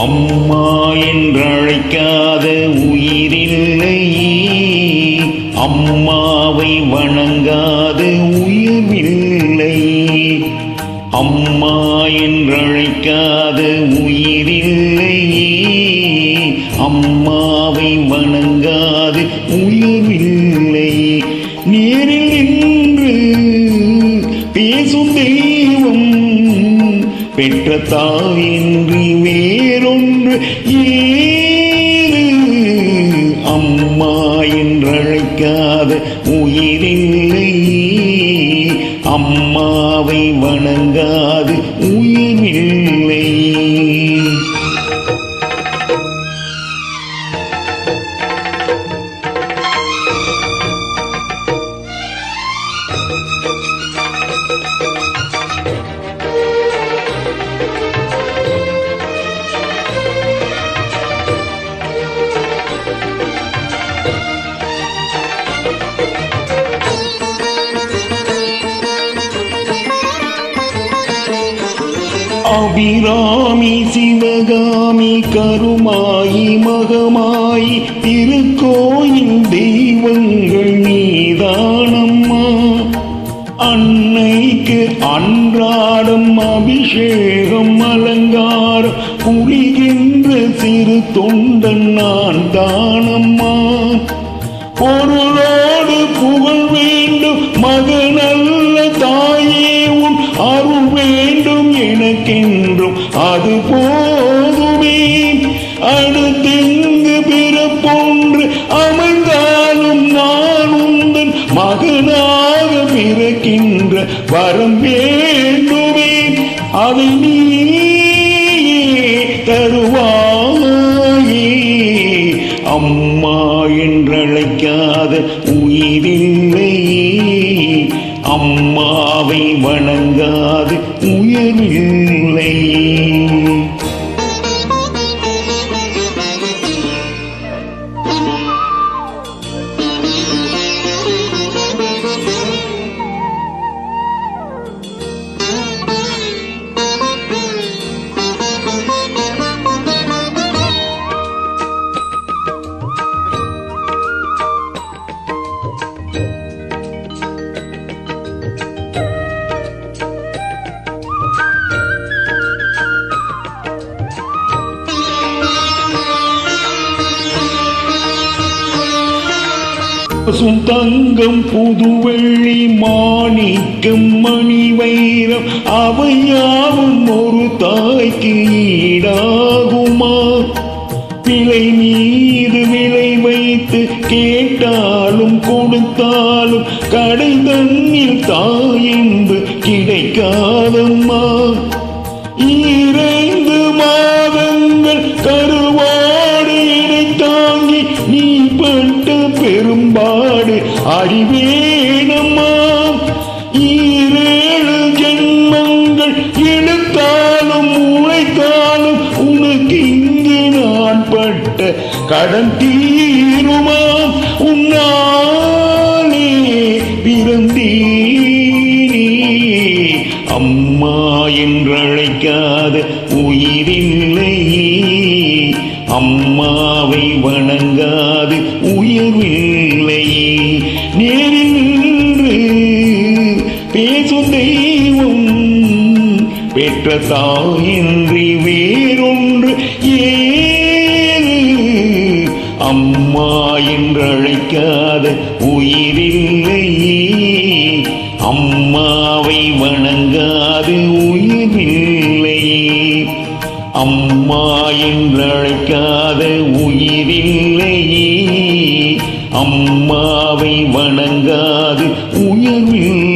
அம்மா என்றழைக்காத உயிரில்லை, அம்மாவை வணங்காத உயிரில்லை. அம்மா என்றழைக்காத உயிரில்லை, அம்மாவை வணங்காத உயிரில்லை. நேரில் நின்று பேசும் தெய்வம் பெற்ற தாயின்றி வேறொன்று ஏது. அம்மா என்றழைக்காத உயிரில்லை, அம்மாவை வணங்காது உயிரில்லை. அபிராமி சிவகாமி கருமாயி மகமாயி திருக்கோயில் தெய்வங்கள் நீதானம்மா. அன்னைக்கு அன்றாடம் அபிஷேகம் அலங்காரம் புரிகின்ற சிறு தொண்டன் நான் தானம்மா. பொருளோடு புகழ் வேண்டும் மகனல்ல தாயே, உன் அருள் வேண்டும் எனக்கென்றும் அது போதுமே. அடுத்தெங்கு பிறப்பொன்று அமைந்தாலும் நான் உந்தன் மகனாக பிறக்கின்ற வரம் வேண்டுமே. அதை நீயே தருவாயே. அம்மா என்றழைக்காத உயிரில்லை, அம்மாவை வணங்காது உயர்வில்லை. தங்கம் புதுவெள்ளி மாணிக்கம் மணி வைரம் அவையாவும் ஒரு தாய்க்கு ஈடாகுமா? விலை மீது விலை வைத்து கேட்டாலும் கொடுத்தாலும் கடை தண்ணில் தாயென்பு கிடைக்காதம்மா. 2 மாதங்கள் கருவாடு இடை தாங்கி நீ பட்ட பெரும்பாடு அறிவேனம்மா. 7 ஜென்மங்கள் எடுத்தாலும் உழைத்தாலும் உனக்கு இங்கு நான் பட்ட கடன் தீருமா? உன்னாலே பிறந்தீனே. அம்மா என்றழைக்காத உயிரில்லை, அம்மாவை வணங்காது உயர்வில்லை. நேரில் நின்று பேசும் தெய்வம் பெற்ற தாயின்றி வேறொன்று ஏது. அம்மா என்றழைக்காத உயிரில்லை, அம்மாவை வணங்காது உயிரில்லை. அம்மா என்றழைக்காத உயிரில்லை, அம்மாவை வணங்காது உயர்வில்லை.